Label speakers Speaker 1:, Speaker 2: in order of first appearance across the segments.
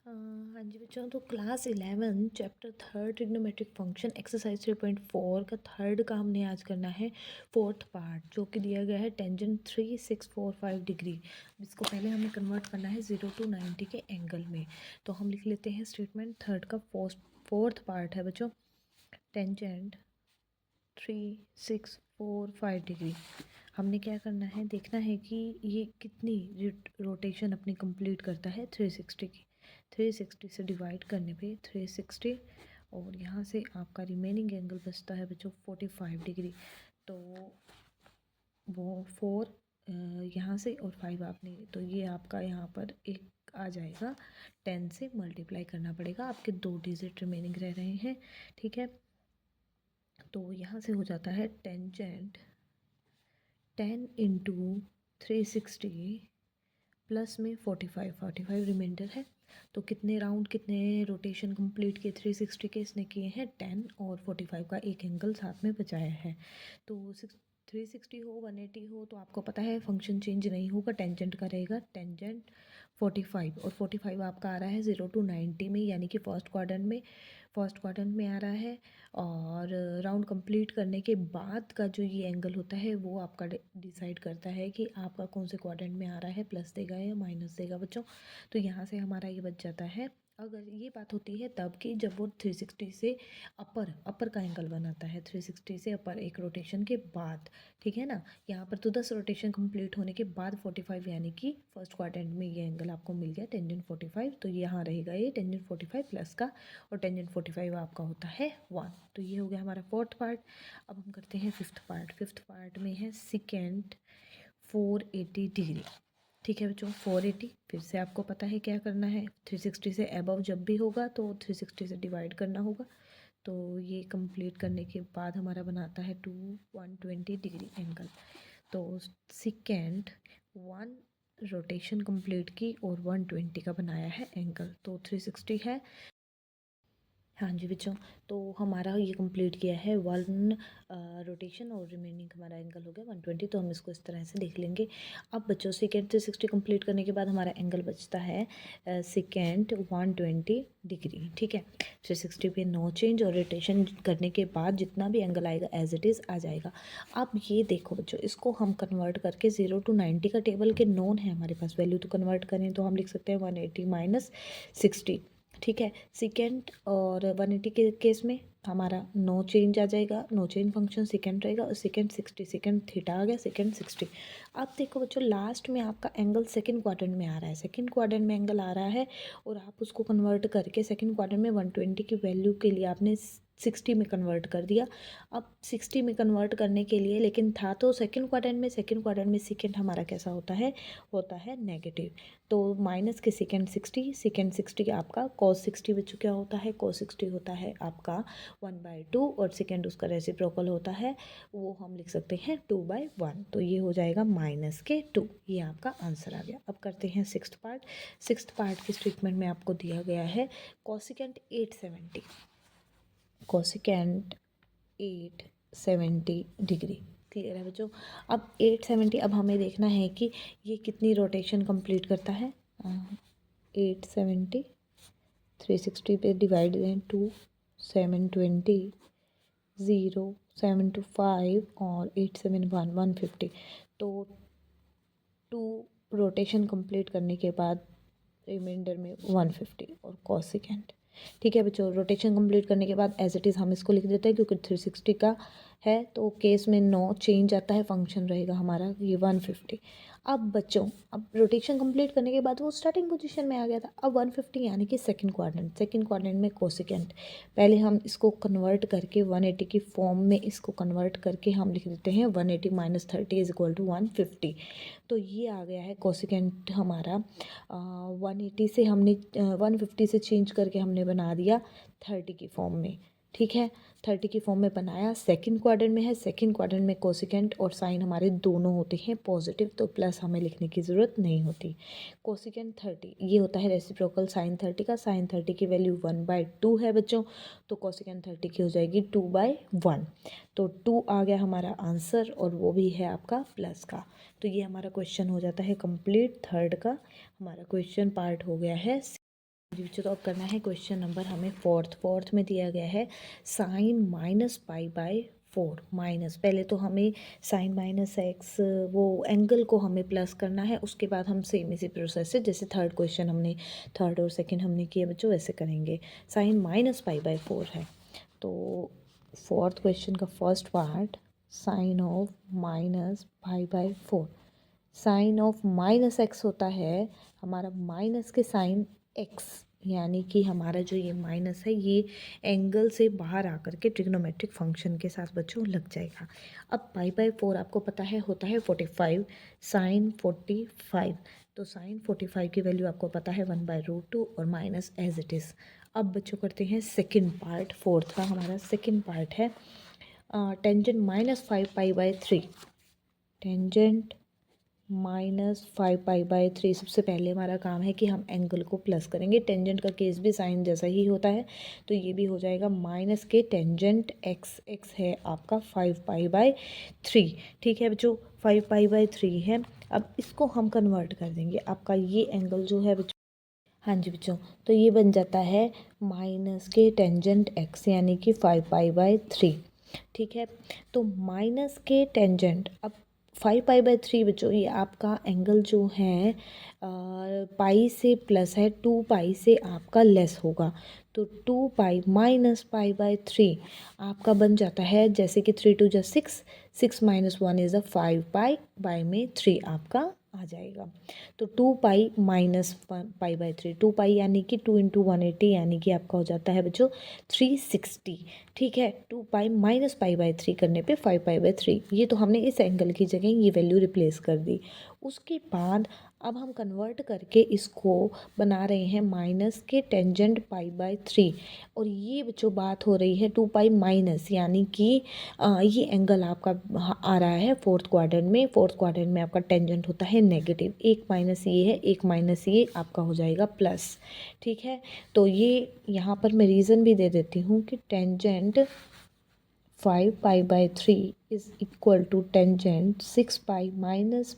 Speaker 1: हाँ जी बच्चों, तो class 11 chapter third trigonometric function exercise 3.4 का थर्ड का हमने आज करना है फोर्थ पार्ट, जो कि दिया गया है टेंजेंट 3645 डिग्री। इसको पहले हमें कन्वर्ट करना है 0 to 90 के एंगल में। तो हम लिख लेते हैं स्टेटमेंट थर्ड का फोर्थ पार्ट है बच्चों, टेंजेंट 3645 डिग्री। हमने क्या करना है, देखना है कि ये कितनी रोटेशन अपनी कंप्लीट करता है 360 की। 360 से डिवाइड करने पे 360, और यहाँ से आपका रिमेनिंग एंगल बचता है बच्चों 45 डिग्री। तो वो 4 यहाँ से और 5 आपने, तो ये आपका यहाँ पर एक आ जाएगा, 10 से मल्टीप्लाई करना पड़ेगा, आपके 2 डिजिट रिमेनिंग रह रहे हैं। ठीक है, तो यहाँ से हो जाता है टेंजेंट 10 इंटू 360 प्लस में 45 रिमाइंडर है। तो कितने राउंड, कितने रोटेशन कंप्लीट किए 360 के, इसने किए हैं 10, और 45 का एक एंगल साथ में बचाया है। तो 360 हो 180 हो तो आपको पता है फंक्शन चेंज नहीं होगा, टेंजेंट का रहेगा टेंजेंट 45, और 45 आपका आ रहा है 0 to 90 में, यानी कि फर्स्ट क्वाड्रेंट में आ रहा है। और राउंड कंप्लीट करने के बाद का जो ये एंगल होता है वो आपका डिसाइड करता है कि आपका कौन से क्वाड्रेंट में आ रहा है, प्लस देगा या माइनस देगा बच्चों। तो यहाँ से हमारा ये बच जाता है। अगर ये बात होती है तब कि जब वो 360 से अपर का एंगल बनाता है, 360 से अपर एक रोटेशन के बाद। ठीक है ना, यहाँ पर तो 10 रोटेशन कंप्लीट होने के बाद 45, यानी कि फर्स्ट क्वाड्रेंट में ये एंगल आपको मिल गया टेंजेंट 45। तो यहाँ रहेगा ये टेंजेंट 45 प्लस का, और टेंजेंट 45 आपका होता है 1। तो ये हो गया हमारा फोर्थ पार्ट। अब हम करते हैं फिफ्थ पार्ट। फिफ्थ पार्ट में है सेकेंड 480 डिग्री। ठीक है बच्चों, 480 फिर से आपको पता है क्या करना है, 360 से अबव जब भी होगा तो 360 से डिवाइड करना होगा। तो ये कंप्लीट करने के बाद हमारा बनाता है 120 डिग्री एंगल। तो सेकेंड 1 रोटेशन कंप्लीट की और 120 का बनाया है एंगल, तो 360 है। हाँ जी बच्चों, तो हमारा ये कंप्लीट किया है 1 रोटेशन, और रिमेनिंग हमारा एंगल हो गया 120। तो हम इसको इस तरह से देख लेंगे। अब बच्चों सेकेंड 360 कंप्लीट करने के बाद हमारा एंगल बचता है सेकेंड 120 डिग्री। ठीक है, 360 पे नो चेंज, और रोटेशन करने के बाद जितना भी एंगल आएगा एज इट इज़ आ जाएगा। अब ये देखो बच्चों, इसको हम कन्वर्ट करके 0 to 90 का टेबल के नोन है हमारे पास वैल्यू, तो कन्वर्ट करें तो हम लिख सकते हैं 180 माइनस 60। ठीक है, सेकेंड और 180 के केस में हमारा नो चेंज आ जाएगा, नो चेंज फंक्शन सेकेंड रहेगा, और सेकेंड 60, सेकेंड थीटा आ गया, सेकेंड 60। अब देखो बच्चों, लास्ट में आपका एंगल सेकेंड क्वाड्रेंट में आ रहा है, सेकेंड क्वाड्रेंट में एंगल आ रहा है, और आप उसको कन्वर्ट करके सेकेंड क्वाड्रेंट में 120 की वैल्यू के लिए आपने 60 में कन्वर्ट कर दिया। अब 60 में कन्वर्ट करने के लिए, लेकिन था तो सेकेंड क्वाड्रेंट में सेकेंड हमारा कैसा होता है नेगेटिव। तो माइनस के सेकेंड 60 आपका cos 60 बच्चों क्या होता है, cos 60 होता है आपका 1/2, और सेकेंड उसका रेसिप्रोकल होता है, वो हम लिख सकते हैं 2/1। तो ये हो जाएगा -2। ये आपका आंसर आ गया। अब करते हैं सिक्स्थ पार्ट। सिक्स्थ पार्ट के स्टेटमेंट में आपको दिया गया है कोसिकेंट 870 डिग्री। क्लियर है बच्चों। अब 870, अब हमें देखना है कि ये कितनी रोटेशन कंप्लीट करता है। 870 360 पे डिवाइड दें 2, 720, 0, 7 to 5 और 8 7 150। तो 2 रोटेशन कंप्लीट करने के बाद रिमाइंडर में 150 और कोसिकेंट। ठीक है बच्चों, रोटेशन कंप्लीट करने के बाद एज इट इज़ हम इसको लिख देते हैं, क्योंकि 360 का है तो केस में नो चेंज आता है, फंक्शन रहेगा हमारा ये 150। अब बच्चों, अब रोटेशन कंप्लीट करने के बाद वो स्टार्टिंग पोजीशन में आ गया था। अब 150 यानी कि सेकंड क्वाड्रेंट में कोसिकेंट। पहले हम इसको कन्वर्ट करके 180 की फॉर्म में इसको कन्वर्ट करके हम लिख देते हैं 180 माइनस 30 इज इक्वल टू 150। तो ये आ गया है कोसिकेंट हमारा। 180 से हमने 150 से चेंज करके हमने बना दिया 30 की फॉर्म में। ठीक है, 30 की फॉर्म में बनाया, सेकंड क्वाड्रेंट में है, सेकंड क्वाड्रेंट में कोसिकेंट और साइन हमारे दोनों होते हैं पॉजिटिव, तो प्लस हमें लिखने की ज़रूरत नहीं होती। कोसिकेंट 30 ये होता है रेसिप्रोकल साइन 30 का। साइन 30 की वैल्यू 1/2 है बच्चों, तो कोसिकेंट 30 की हो जाएगी 2/1। तो 2 आ गया हमारा आंसर, और वो भी है आपका प्लस का। तो ये हमारा क्वेश्चन हो जाता है कंप्लीट। थर्ड का हमारा क्वेश्चन पार्ट हो गया है। बच्चों तो अब करना है क्वेश्चन नंबर हमें फोर्थ में दिया गया है sine minus pi by 4 minus, पहले तो हमें साइन माइनस एक्स वो एंगल को हमें प्लस करना है, उसके बाद हम सेम इसी प्रोसेस से जैसे थर्ड और सेकंड हमने किया बच्चों वैसे करेंगे। साइन माइनस पाई बाय 4 है, तो फोर्थ क्वेश्चन का first part sine of minus pi by 4, sine of minus x होता है हमारा माइनस के साइन एक्स, यानी कि हमारा जो ये माइनस है ये एंगल से बाहर आकर के ट्रिग्नोमेट्रिक फंक्शन के साथ बच्चों लग जाएगा। अब पाई बाय 4 आपको पता है होता है 45 साइन 45, तो साइन 45 की वैल्यू आपको पता है 1/√2 और माइनस एज इट इज़। अब बच्चों करते हैं सेकेंड पार्ट, फोर्थ का हमारा सेकेंड पार्ट है टेंजेंट माइनस 5π/3, टेंजेंट -5π/3। सबसे पहले हमारा काम है कि हम एंगल को प्लस करेंगे, टेंजेंट का केस भी साइन जैसा ही होता है, तो ये भी हो जाएगा माइनस के टेंजेंट एक्स है आपका 5π/3। ठीक है बच्चों, 5π/3 है। अब इसको हम कन्वर्ट कर देंगे, आपका ये एंगल जो है बच्चों, हाँ जी बच्चों, तो ये बन जाता है माइनस के टेंजेंट एक्स यानी कि 5π/3। ठीक है, तो माइनस के टेंजेंट, अब 5π/3 बच्चों ये आपका एंगल जो है पाई से प्लस है, 2π से आपका लेस होगा, तो 2π माइनस π/3 आपका बन जाता है जैसे कि 3 2 6, 6 - 1 इज़ 5π बाय में 3 आपका आ जाएगा। तो 2π माइनस π/3, 2π यानी कि 2 × 180 यानी कि आपका हो जाता है बच्चों 360। ठीक है, 2π माइनस π/3 करने पे 5π/3, ये तो हमने इस एंगल की जगह ये वैल्यू रिप्लेस कर दी। उसके बाद अब हम कन्वर्ट करके इसको बना रहे हैं माइनस के टेंजेंट π/3, और ये बच्चों बात हो रही है 2π माइनस, यानी कि ये एंगल आपका आ रहा है फोर्थ क्वाड्रेंट में। फोर्थ क्वाड्रेंट में आपका टेंजेंट होता है नेगेटिव, एक माइनस ये है, एक माइनस ये आपका हो जाएगा प्लस। ठीक है, तो ये यहाँ पर मैं रीज़न भी दे देती हूँ कि tangent 5π/3 is equal to tangent 6π minus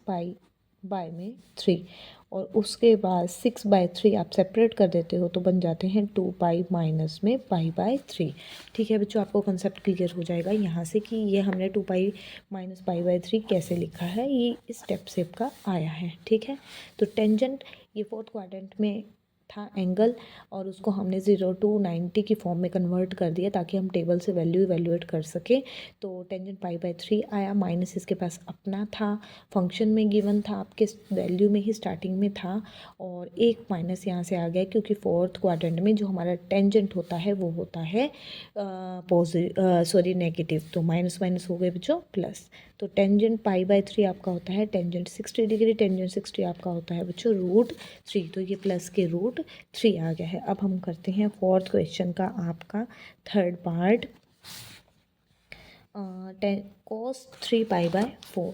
Speaker 1: π/3, और उसके बाद 6/3 आप सेपरेट कर देते हो तो बन जाते हैं 2π माइनस में π/3। ठीक है बच्चों, आपको कंसेप्ट क्लियर हो जाएगा यहाँ से कि ये हमने 2π माइनस π/3 कैसे लिखा है, ये इस स्टेप से का आया है। ठीक है, तो टेंजेंट ये फोर्थ क्वाड्रेंट में था एंगल, और उसको हमने 0 to 90 की फॉर्म में कन्वर्ट कर दिया ताकि हम टेबल से वैल्यू इवेल्युएट कर सकें। तो टेंजेंट π/3 आया, माइनस इसके पास अपना था, फंक्शन में गिवन था, आपके वैल्यू में ही स्टार्टिंग में था, और एक माइनस यहाँ से आ गया क्योंकि फोर्थ क्वाड्रेंट में जो हमारा टेंजेंट होता है वो होता है नेगेटिव, तो माइनस माइनस हो गए बच्चों प्लस। तो टेंजेंट π/3 आपका होता है टेंजेंट 60 डिग्री, टेंजेंट 60 आपका होता है बच्चों √3, तो ये प्लस के √3 आ गया है। अब हम करते हैं फोर्थ क्वेश्चन का आपका third part, cos 3π/4,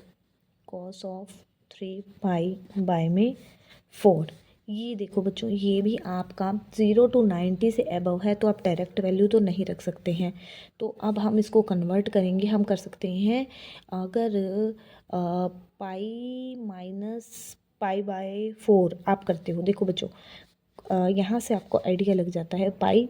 Speaker 1: cos of 3π/4। ये देखो बच्चों, ये भी आपका 0 to 90 से अबव है, तो आप डायरेक्ट वैल्यू तो नहीं रख सकते हैं, तो अब हम इसको कन्वर्ट करेंगे। हम कर सकते हैं अगर पाई माइनस π/4 आप करते हो, देखो बच्चों यहाँ से आपको आइडिया लग जाता है पाई,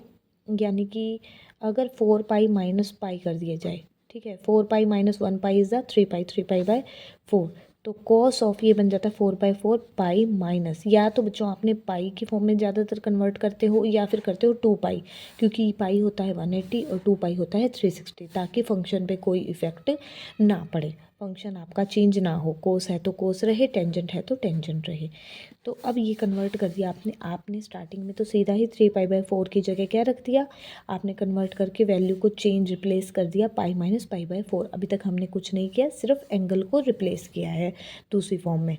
Speaker 1: यानी कि अगर 4π माइनस पाई कर दिया जाए, ठीक है, 4π माइनस 1π इज़ द 3π, 3π/4, तो कॉस ऑफ ये बन जाता है 4/4 पाई माइनस, या तो बच्चों आपने पाई की फॉर्म में ज़्यादातर कन्वर्ट करते हो या फिर करते हो 2π, क्योंकि पाई होता है 180 और 2π होता है 360, ताकि फंक्शन पे कोई इफेक्ट ना पड़े, फंक्शन आपका चेंज ना हो, कोस है तो कोस रहे, टेंजेंट है तो टेंजेंट रहे। तो अब ये कन्वर्ट कर दिया आपने स्टार्टिंग में तो सीधा ही 3π/4 की जगह क्या रख दिया, आपने कन्वर्ट करके वैल्यू को चेंज रिप्लेस कर दिया पाई माइनस π/4। अभी तक हमने कुछ नहीं किया, सिर्फ एंगल को रिप्लेस किया है दूसरी फॉर्म में।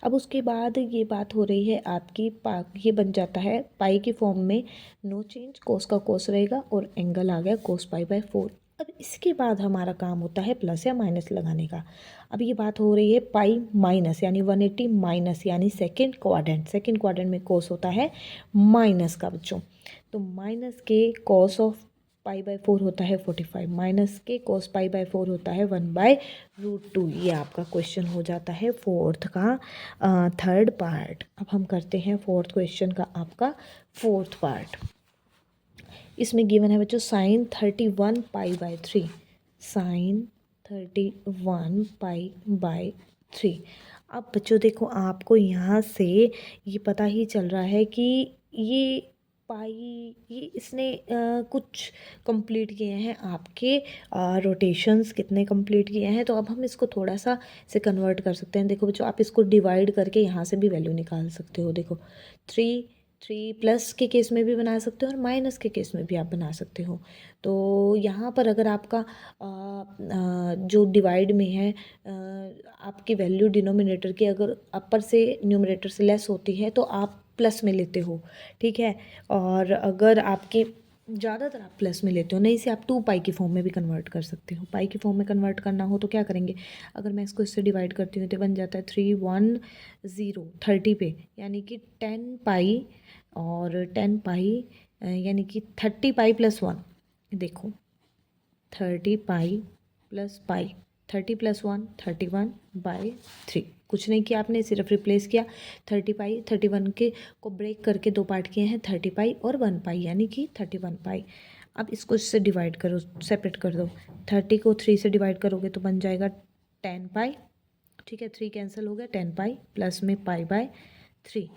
Speaker 1: अब उसके बाद ये बात हो रही है आपकी ये बन जाता है पाई की फॉर्म में, नो चेंज, कोस का कोस रहेगा और एंगल आ गया कोस π/4। अब इसके बाद हमारा काम होता है प्लस या माइनस लगाने का। अब ये बात हो रही है पाई माइनस यानी 180 माइनस, यानी सेकेंड क्वाड्रेंट में कोस होता है माइनस का बच्चों, तो माइनस के कॉस ऑफ π/4 होता है 45 माइनस के cos π/4 होता है 1/√2। ये आपका क्वेश्चन हो जाता है फोर्थ का थर्ड पार्ट। अब हम करते हैं फोर्थ क्वेश्चन का आपका फोर्थ पार्ट। इसमें गिवन है बच्चों साइन 31 π/3, साइन 31 π/3। अब बच्चों देखो आपको यहाँ से ये पता ही चल रहा है कि ये पाई, ये इसने कुछ कंप्लीट किए हैं आपके रोटेशंस कितने कंप्लीट किए हैं। तो अब हम इसको थोड़ा सा से कन्वर्ट कर सकते हैं। देखो बच्चों आप इसको डिवाइड करके यहाँ से भी वैल्यू निकाल सकते हो। देखो 3 प्लस के केस में भी बना सकते हो और माइनस के केस में भी आप बना सकते हो। तो यहाँ पर अगर आपका जो डिवाइड में है आपकी वैल्यू डिनोमिनेटर की अगर अपर से न्यूमरेटर से लेस होती है तो आप प्लस में लेते हो, ठीक है। और अगर आपके ज़्यादातर आप प्लस में लेते हो, नहीं से आप 2 पाई की फॉर्म में भी कन्वर्ट कर सकते हो। पाई की फॉर्म में कन्वर्ट करना हो तो क्या करेंगे, अगर मैं इसको इससे डिवाइड करती हूँ तो बन जाता है 310 30 पे, यानी कि 10 पाई और 10 पाई यानी कि 30 पाई + 1। देखो 30 पाई + पाई, 30 + 1 31/3। कुछ नहीं किया आपने, सिर्फ रिप्लेस किया 30 पाई 31 के को ब्रेक करके 2 पार्ट किए हैं 30 पाई और 1 पाई यानी कि 31 पाई। अब इसको इससे डिवाइड करो, सेपरेट कर दो। 30 को 3 से डिवाइड करोगे तो बन जाएगा 10 पाई, ठीक है। 3 कैंसिल हो गया, 10 पाई प्लस में π/3।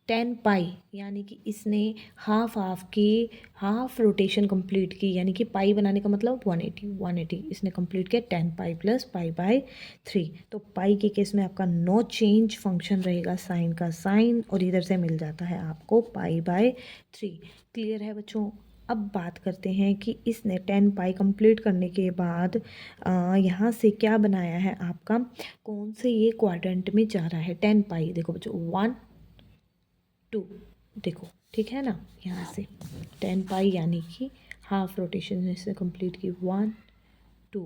Speaker 1: 10 पाई यानी कि इसने हाफ रोटेशन कंप्लीट की, यानी कि पाई बनाने का मतलब 180 इसने कंप्लीट किया 10 पाई + π/3। तो पाई के केस में आपका नो चेंज फंक्शन रहेगा, साइन का साइन, और इधर से मिल जाता है आपको π/3। क्लियर है बच्चों। अब बात करते हैं कि इसने 10 पाई कंप्लीट करने के बाद यहाँ से क्या बनाया है आपका, कौन से ये क्वाड्रेंट में जा रहा है। 10 पाई देखो बच्चों 1 2, देखो ठीक है ना। यहाँ से 10 पाई यानी कि हाफ रोटेशन इसने कंप्लीट की 1 2,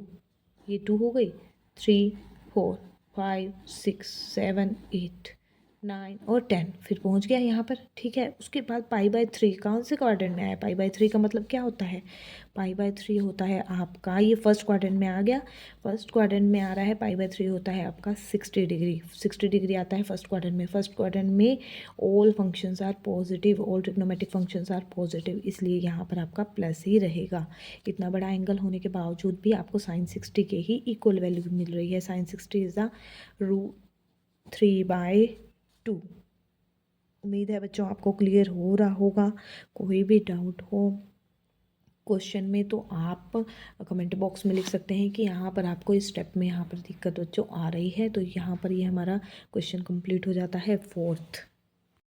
Speaker 1: ये 2 हो गई, 3 4 5 6 7 8 9 और 10, फिर पहुंच गया यहाँ पर, ठीक है। उसके बाद π/3 कौन से क्वाड्रेंट में आया, π/3 का मतलब क्या होता है, π/3 होता है आपका, ये फर्स्ट क्वाड्रेंट में आ गया, फर्स्ट क्वाड्रेंट में आ रहा है π/3 होता है आपका 60 डिग्री, 60 डिग्री आता है फर्स्ट क्वाड्रेंट में। फर्स्ट क्वाड्रेंट में all functions are positive, all trigonometric functions are positive, इसलिए यहाँ पर आपका प्लस ही रहेगा। इतना बड़ा एंगल होने के बावजूद भी आपको sin 60 के ही इक्वल वैल्यू मिल रही है। sin 60 is the √3/2। उम्मीद है बच्चों आपको क्लियर हो रहा होगा। कोई भी डाउट हो क्वेश्चन में तो आप कमेंट बॉक्स में लिख सकते हैं कि यहाँ पर आपको इस स्टेप में यहाँ पर दिक्कत बच्चों आ रही है। तो यहाँ पर ये हमारा क्वेश्चन कंप्लीट हो जाता है फोर्थ।